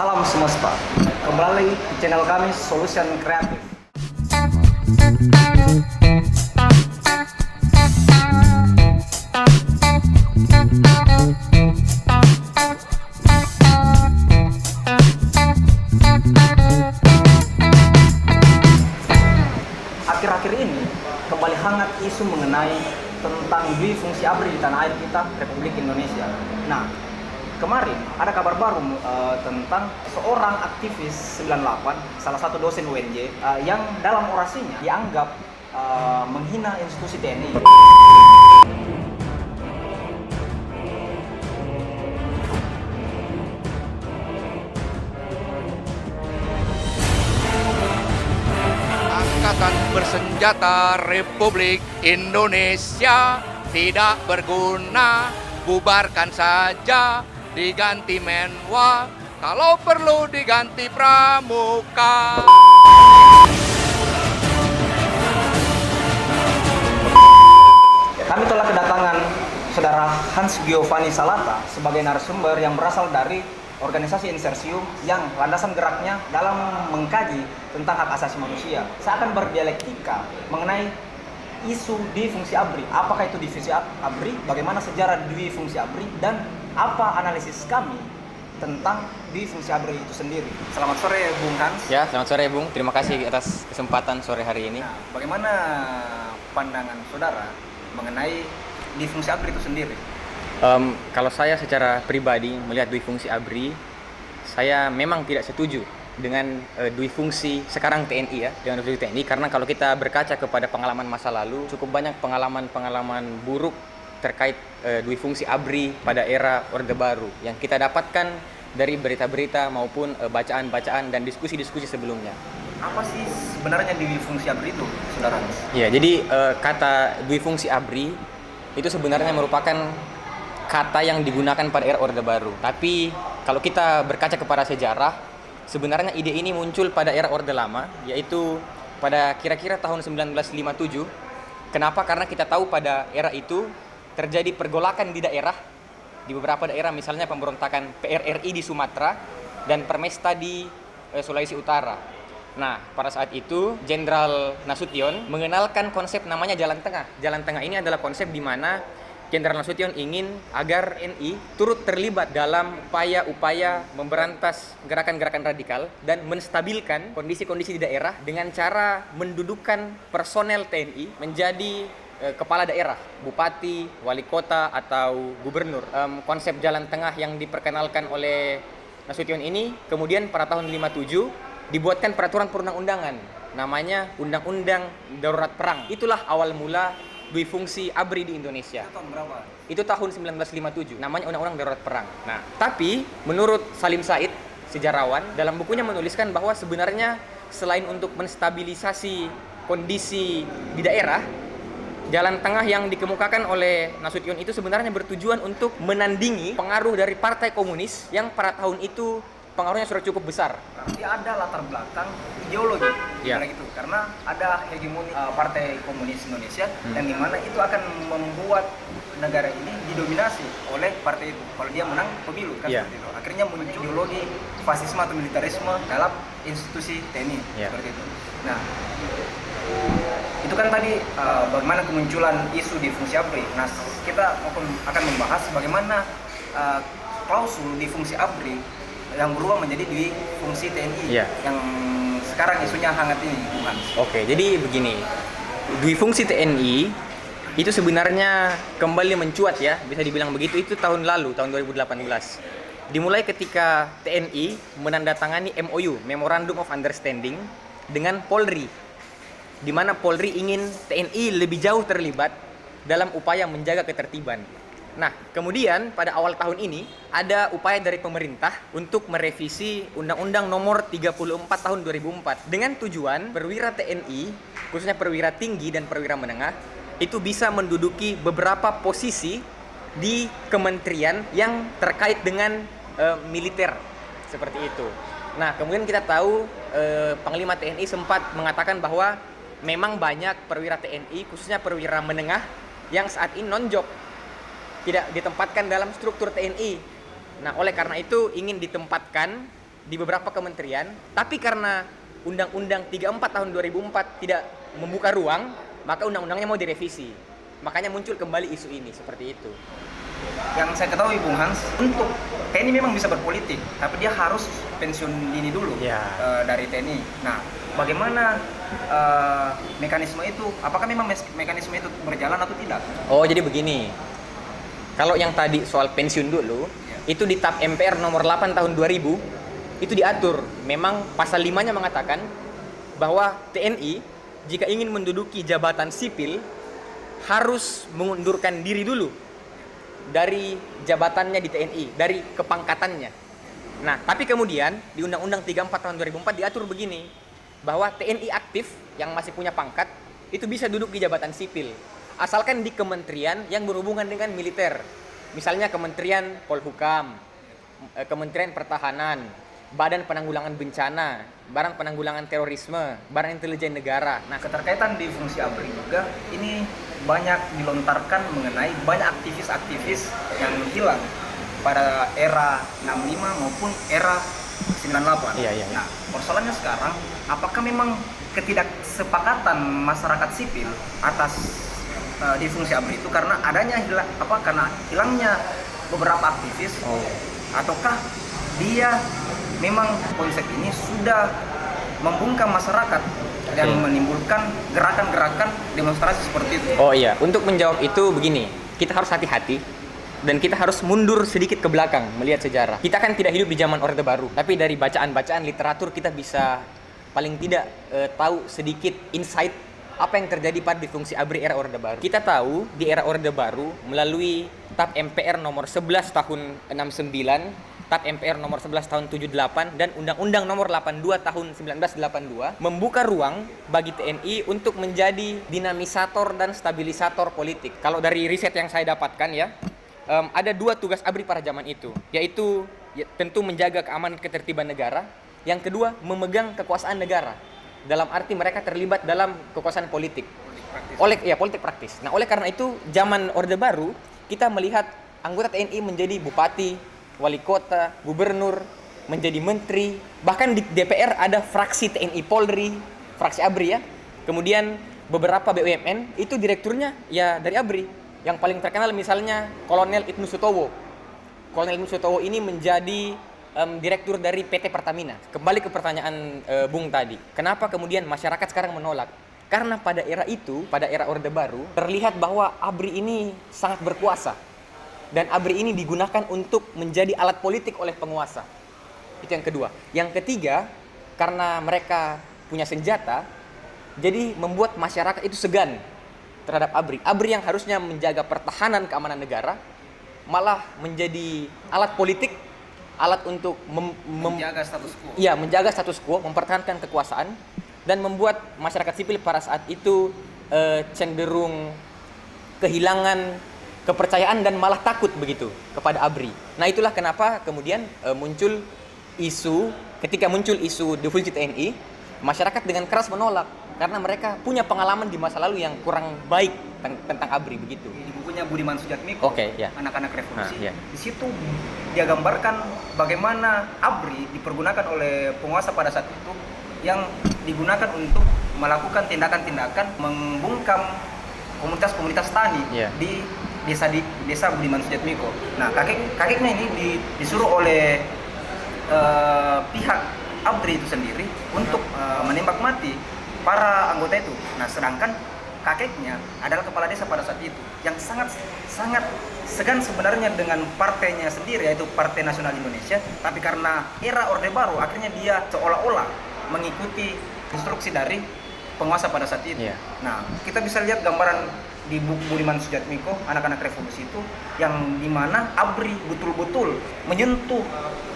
Salam semesta. Kembali di channel kami Solution Kreatif. Akhir-akhir ini kembali hangat isu mengenai tentang dwi-fungsi ABRI di tanah air kita, Republik Indonesia. Nah, kemarin ada kabar baru tentang seorang aktivis 98, salah satu dosen UNJ, yang dalam orasinya dianggap menghina institusi TNI. Angkatan Bersenjata Republik Indonesia tidak berguna, bubarkan saja, diganti menwa, kalau perlu diganti pramuka. Kami telah kedatangan saudara Hans Giovanni Salata sebagai narasumber yang berasal dari organisasi Insersium yang landasan geraknya dalam mengkaji tentang hak asasi manusia. Saya akan berdialektika mengenai isu dwi-fungsi ABRI. Apakah itu dwi-fungsi ABRI? Bagaimana sejarah dwi-fungsi ABRI? Dan apa analisis kami tentang dwi-fungsi ABRI itu sendiri? Selamat sore Bung Hans. Ya, selamat sore Bung. Terima kasih atas kesempatan sore hari ini. Nah, bagaimana pandangan saudara mengenai dwi-fungsi ABRI itu sendiri? Kalau saya secara pribadi melihat dwi-fungsi ABRI, saya memang tidak setuju dengan dwi-fungsi sekarang TNI ya, dengan dwi-fungsi TNI, karena kalau kita berkaca kepada pengalaman masa lalu, cukup banyak pengalaman buruk terkait dwi-fungsi ABRI pada era Orde Baru yang kita dapatkan dari berita-berita maupun bacaan-bacaan dan diskusi-diskusi sebelumnya. Apa sih sebenarnya dwi-fungsi ABRI itu, saudara? Ya, jadi kata dwi-fungsi ABRI itu sebenarnya merupakan kata yang digunakan pada era Orde Baru. Tapi kalau kita berkaca kepada sejarah, sebenarnya ide ini muncul pada era Orde Lama, yaitu pada kira-kira tahun 1957. Kenapa? Karena kita tahu pada era itu terjadi pergolakan di daerah, di beberapa daerah, misalnya pemberontakan PRRI di Sumatera dan Permesta di Sulawesi Utara. Nah, pada saat itu Jenderal Nasution mengenalkan konsep namanya Jalan Tengah. Jalan Tengah ini adalah konsep di mana Jenderal Nasution ingin agar NI turut terlibat dalam upaya-upaya memberantas gerakan-gerakan radikal dan menstabilkan kondisi-kondisi di daerah dengan cara mendudukkan personel TNI menjadi kepala daerah, bupati, wali kota, atau gubernur. Konsep jalan tengah yang diperkenalkan oleh Nasution ini kemudian pada tahun 57 dibuatkan peraturan perundang-undangan, namanya Undang-Undang Darurat Perang. Itulah awal mula dwi-fungsi ABRI di Indonesia. Itu tahun berapa? Itu tahun 1957, namanya Undang-Undang Darurat Perang. Nah, tapi menurut Salim Said, sejarawan, dalam bukunya menuliskan bahwa sebenarnya selain untuk menstabilisasi kondisi di daerah, jalan tengah yang dikemukakan oleh Nasution itu sebenarnya bertujuan untuk menandingi pengaruh dari Partai Komunis yang pada tahun itu pengaruhnya sudah cukup besar. Berarti ada latar belakang ideologi, Ya. gitu. Karena ada hegemoni Partai Komunis Indonesia yang dimana itu akan membuat negara ini didominasi oleh partai itu. Kalau dia menang pemilu kan Ya. seperti itu. Akhirnya muncul ideologi fasisme atau militerisme dalam institusi TNI Ya. seperti itu. Nah, itu kan tadi bagaimana kemunculan isu di fungsi ABRI. Nah, kita akan membahas bagaimana klausul di fungsi ABRI yang berubah menjadi di fungsi TNI Ya. yang sekarang isunya hangat ini, Bukan? Oke, jadi begini. Dwi-fungsi TNI itu sebenarnya kembali mencuat ya, bisa dibilang begitu, itu tahun lalu, tahun 2018. Dimulai ketika TNI menandatangani MOU, Memorandum of Understanding, dengan Polri, di mana Polri ingin TNI lebih jauh terlibat dalam upaya menjaga ketertiban. Nah, kemudian pada awal tahun ini ada upaya dari pemerintah untuk merevisi Undang-Undang Nomor 34 Tahun 2004 dengan tujuan perwira TNI, khususnya perwira tinggi dan perwira menengah, itu bisa menduduki beberapa posisi di kementerian yang terkait dengan militer seperti itu. Nah, kemudian kita tahu Panglima TNI sempat mengatakan bahwa memang banyak perwira TNI, khususnya perwira menengah, yang saat ini non-job, tidak ditempatkan dalam struktur TNI. Nah, oleh karena itu ingin ditempatkan di beberapa kementerian, tapi karena Undang-Undang 34 tahun 2004 tidak membuka ruang, maka undang-undangnya mau direvisi. Makanya muncul kembali isu ini seperti itu. Yang saya ketahui Bung Hans, untuk TNI memang bisa berpolitik, tapi dia harus pensiun dini dulu dari TNI. Nah, bagaimana mekanisme itu? Apakah memang mekanisme itu berjalan atau tidak? Oh, jadi begini. Kalau yang tadi soal pensiun dulu, itu di TAP MPR nomor 8 tahun 2000, itu diatur. Memang pasal 5-nya mengatakan bahwa TNI jika ingin menduduki jabatan sipil harus mengundurkan diri dulu dari jabatannya di TNI, dari kepangkatannya. Nah, tapi kemudian di Undang-Undang 34 tahun 2004 diatur begini, bahwa TNI aktif yang masih punya pangkat itu bisa duduk di jabatan sipil, asalkan di kementerian yang berhubungan dengan militer. Misalnya Kementerian Polhukam, Kementerian Pertahanan, Badan Penanggulangan Bencana, Badan Penanggulangan Terorisme, Badan Intelijen Negara. Nah, keterkaitan di fungsi ABRI juga ini banyak dilontarkan mengenai banyak aktivis-aktivis yang hilang pada era 65 maupun era 98. Iya. Nah, persoalannya sekarang, apakah memang ketidaksepakatan masyarakat sipil atas di fungsi ABRI itu karena adanya karena hilangnya beberapa aktivis, ataukah dia memang konsep ini sudah membungkam masyarakat dan menimbulkan gerakan-gerakan demonstrasi seperti itu? Oh iya, untuk menjawab itu begini, kita harus hati-hati dan kita harus mundur sedikit ke belakang melihat sejarah. Kita kan tidak hidup di zaman Orde Baru, tapi dari bacaan-bacaan literatur kita bisa paling tidak tahu sedikit insight apa yang terjadi pada fungsi ABRI era Orde Baru. Kita tahu di era Orde Baru melalui TAP MPR nomor 11 tahun 69, TAP MPR nomor 11 tahun 78 dan Undang-Undang nomor 82 tahun 1982 membuka ruang bagi TNI untuk menjadi dinamisator dan stabilisator politik. Kalau dari riset yang saya dapatkan ya, ada dua tugas ABRI pada zaman itu, yaitu tentu menjaga keamanan ketertiban negara, yang kedua memegang kekuasaan negara. Dalam arti mereka terlibat dalam kekuasaan politik. Politik praktis. Nah, oleh karena itu zaman Orde Baru kita melihat anggota TNI menjadi bupati, wali kota, gubernur, menjadi menteri, bahkan di DPR ada fraksi TNI Polri, fraksi ABRI ya. Kemudian beberapa BUMN itu direkturnya ya dari ABRI. Yang paling terkenal misalnya Kolonel Ibnu Sutowo. Kolonel Ibnu Sutowo ini menjadi direktur dari PT Pertamina. Kembali ke pertanyaan Bung tadi, kenapa kemudian masyarakat sekarang menolak? Karena pada era itu, pada era Orde Baru, terlihat bahwa ABRI ini sangat berkuasa. Dan ABRI ini digunakan untuk menjadi alat politik oleh penguasa. Itu yang kedua. Yang ketiga, karena mereka punya senjata, jadi membuat masyarakat itu segan terhadap ABRI. ABRI yang harusnya menjaga pertahanan keamanan negara, malah menjadi alat politik, alat untuk menjaga status quo. Iya, menjaga status quo, mempertahankan kekuasaan, dan membuat masyarakat sipil pada saat itu cenderung kehilangan kepercayaan dan malah takut begitu kepada ABRI. Nah, itulah kenapa kemudian muncul isu, ketika muncul isu definisi TNI, masyarakat dengan keras menolak karena mereka punya pengalaman di masa lalu yang kurang baik tentang ABRI begitu. Di bukunya Budiman Sujatmiko, Anak-anak Revolusi, di situ dia gambarkan bagaimana ABRI dipergunakan oleh penguasa pada saat itu yang digunakan untuk melakukan tindakan-tindakan membungkam komunitas-komunitas tani di desa Budiman Sujatmiko. Nah, kakeknya ini disuruh oleh pihak ABRI itu sendiri untuk menembak mati para anggota itu. Nah, sedangkan kakeknya adalah kepala desa pada saat itu yang sangat segan sebenarnya dengan partainya sendiri, yaitu Partai Nasional Indonesia, tapi karena era Orde Baru akhirnya dia seolah-olah mengikuti instruksi dari penguasa pada saat itu. Nah, kita bisa lihat gambaran di buku Budiman Sujatmiko, Anak-anak Revolusi itu, yang dimana ABRI betul-betul menyentuh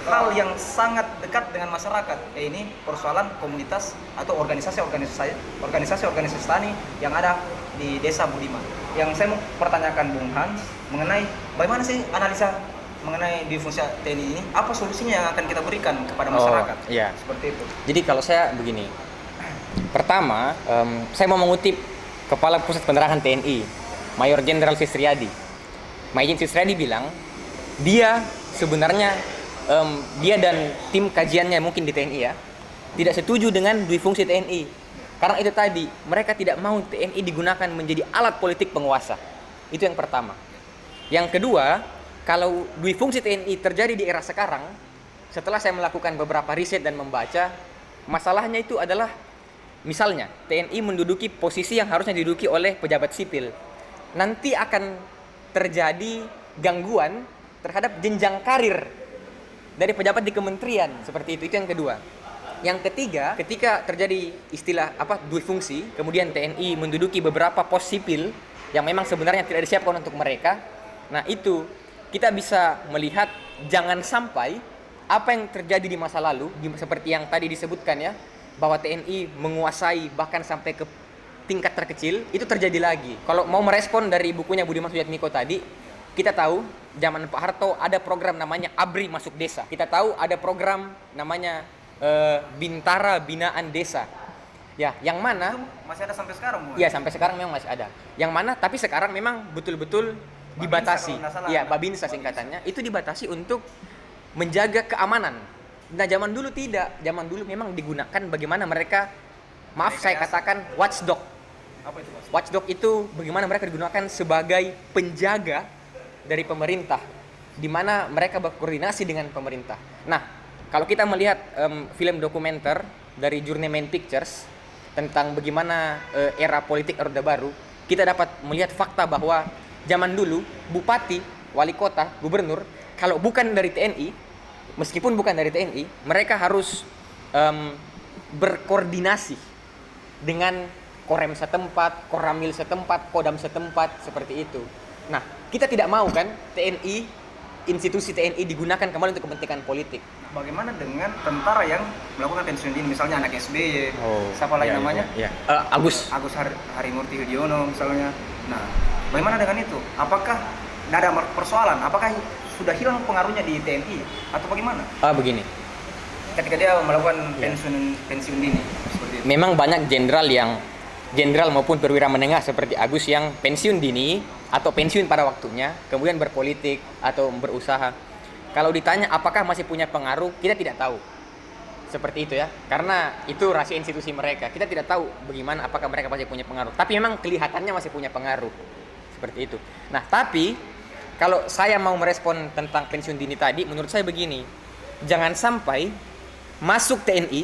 hal yang sangat dekat dengan masyarakat. Ini persoalan komunitas atau organisasi tani yang ada di desa Budiman. Yang saya mau pertanyakan Bung Hans mengenai bagaimana sih analisa mengenai difungsi TNI ini, apa solusinya yang akan kita berikan kepada masyarakat? Seperti itu. Jadi kalau saya begini, pertama saya mau mengutip Kepala Pusat Penerangan TNI, Mayor Jenderal Sisriyadi. Majen Sisriyadi bilang, dia sebenarnya dia dan tim kajiannya mungkin di TNI ya, tidak setuju dengan duifungsi TNI. Karena itu tadi, mereka tidak mau TNI digunakan menjadi alat politik penguasa. Itu yang pertama. Yang kedua, kalau duifungsi TNI terjadi di era sekarang, setelah saya melakukan beberapa riset dan membaca, masalahnya itu adalah misalnya TNI menduduki posisi yang harusnya diduduki oleh pejabat sipil. Nanti akan terjadi gangguan terhadap jenjang karir dari pejabat di kementerian, seperti itu yang kedua. Yang ketiga, ketika terjadi istilah duifungsi, kemudian TNI menduduki beberapa pos sipil yang memang sebenarnya tidak disiapkan untuk mereka. Nah, itu kita bisa melihat jangan sampai apa yang terjadi di masa lalu, seperti yang tadi disebutkan ya, bahwa TNI menguasai bahkan sampai ke tingkat terkecil, itu terjadi lagi. Kalau mau merespon dari bukunya Budiman Sujatmiko tadi, kita tahu zaman Pak Harto ada program namanya ABRI masuk desa. Kita tahu ada program namanya Bintara Binaan Desa. Ya, yang mana Itu masih ada sampai sekarang, Bu? iya sampai sekarang memang masih ada. Yang mana tapi sekarang memang betul-betul dibatasi. kalau nggak salah. Iya, Babinsa singkatannya. Itu dibatasi untuk menjaga keamanan. Nah, zaman dulu tidak. Zaman dulu memang digunakan bagaimana mereka, maaf saya katakan, watchdog. Apa itu, Mas? Watchdog itu bagaimana mereka digunakan sebagai penjaga dari pemerintah, di mana mereka berkoordinasi dengan pemerintah. Nah, kalau kita melihat film dokumenter dari Journeyman Pictures tentang bagaimana era politik Orde Baru, kita dapat melihat fakta bahwa zaman dulu bupati, wali kota, gubernur, kalau bukan dari TNI, meskipun bukan dari TNI, mereka harus berkoordinasi dengan Korem setempat, Koramil setempat, Kodam setempat, seperti itu. Nah, kita tidak mau kan TNI, institusi TNI digunakan kembali untuk kepentingan politik. Bagaimana dengan tentara yang melakukan pensiun dini, misalnya anak SBY, siapa lagi namanya? Agus Harimurti Yudhoyono misalnya. Nah, bagaimana dengan itu? Apakah tidak ada persoalan? Apakah sudah hilang pengaruhnya di TNI atau bagaimana? Begini. Ketika dia melakukan pensiun dini seperti itu. Memang banyak jenderal maupun perwira menengah seperti Agus yang pensiun dini atau pensiun pada waktunya, kemudian berpolitik atau berusaha. Kalau ditanya apakah masih punya pengaruh, kita tidak tahu. Seperti itu ya, karena itu rahasia institusi mereka. Kita tidak tahu bagaimana, apakah mereka masih punya pengaruh. Tapi memang kelihatannya masih punya pengaruh. Seperti itu. Nah, tapi kalau saya mau merespon tentang pensiun dini tadi, menurut saya begini. Jangan sampai masuk TNI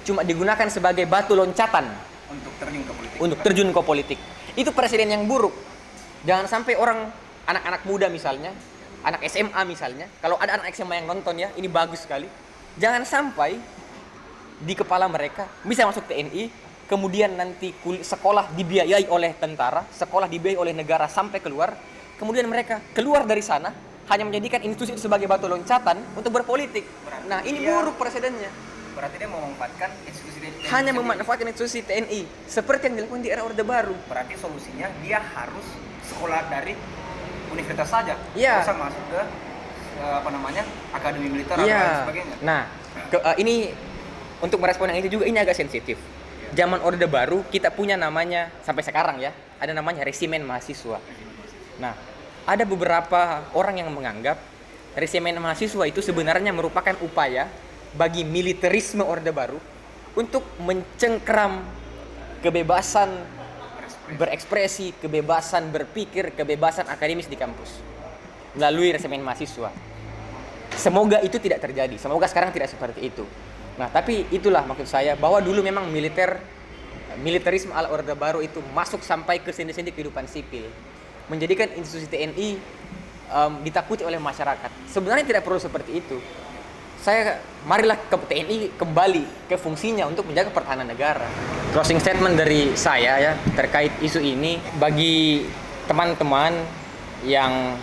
cuma digunakan sebagai batu loncatan untuk terjun ke politik. Itu presiden yang buruk. Jangan sampai anak-anak muda misalnya, anak SMA misalnya, kalau ada anak SMA yang nonton ya, ini bagus sekali. Jangan sampai di kepala mereka bisa masuk TNI, kemudian nanti sekolah dibiayai oleh tentara, sekolah dibiayai oleh negara sampai keluar, kemudian mereka keluar dari sana hanya menjadikan institusi itu sebagai batu loncatan untuk berpolitik. Nah, ini buruk presidennya. Berarti dia memanfaatkan institusi TNI. Hanya memanfaatkan institusi TNI seperti yang dilakukan di era Orde Baru. Berarti solusinya dia harus sekolah dari universitas saja. Iya. Bisa masuk ke akademi militer atau Iya. sebagainya. Nah, ini untuk merespon yang itu juga ini agak sensitif. Zaman Orde Baru kita punya namanya sampai sekarang ya, ada namanya resimen mahasiswa. Nah, ada beberapa orang yang menganggap resimen mahasiswa itu sebenarnya merupakan upaya bagi militerisme Orde Baru untuk mencengkram kebebasan berekspresi, kebebasan berpikir, kebebasan akademis di kampus melalui resimen mahasiswa. Semoga itu tidak terjadi. Semoga sekarang tidak seperti itu. Nah, tapi itulah maksud saya bahwa dulu memang militerisme ala Orde Baru itu masuk sampai ke sendi-sendi kehidupan sipil, menjadikan institusi TNI ditakuti oleh masyarakat. Sebenarnya tidak perlu seperti itu. Marilah ke TNI kembali ke fungsinya untuk menjaga pertahanan negara. Closing statement dari saya ya terkait isu ini, bagi teman-teman yang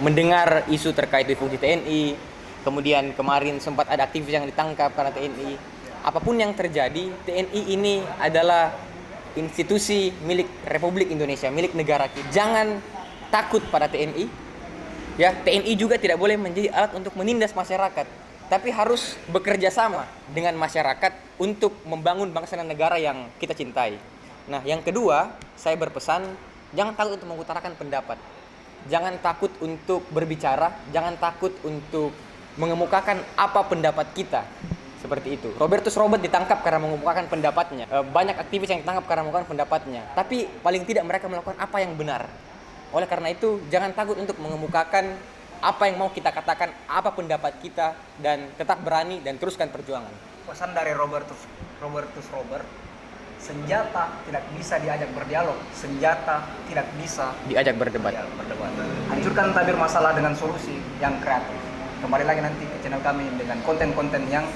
mendengar isu terkait fungsi TNI, kemudian kemarin sempat ada aktivis yang ditangkap karena TNI. Apapun yang terjadi, TNI ini adalah institusi milik Republik Indonesia, milik negara kita. Jangan takut pada TNI. Ya, TNI juga tidak boleh menjadi alat untuk menindas masyarakat, tapi harus bekerja sama dengan masyarakat untuk membangun bangsa dan negara yang kita cintai. Nah, yang kedua, saya berpesan, jangan takut untuk mengutarakan pendapat. Jangan takut untuk berbicara, jangan takut untuk mengemukakan apa pendapat kita. Seperti itu. Robertus Robert ditangkap karena mengemukakan pendapatnya. Banyak aktivis yang ditangkap karena mengemukakan pendapatnya. Tapi paling tidak mereka melakukan apa yang benar. Oleh karena itu, jangan takut untuk mengemukakan apa yang mau kita katakan, apa pendapat kita, dan tetap berani dan teruskan perjuangan. Pesan dari Robertus Robert, senjata tidak bisa diajak berdialog, senjata tidak bisa Diajak berdebat. berdebat. Hancurkan tabir masalah dengan solusi yang kreatif. Kembali lagi nanti ke channel kami dengan konten-konten yang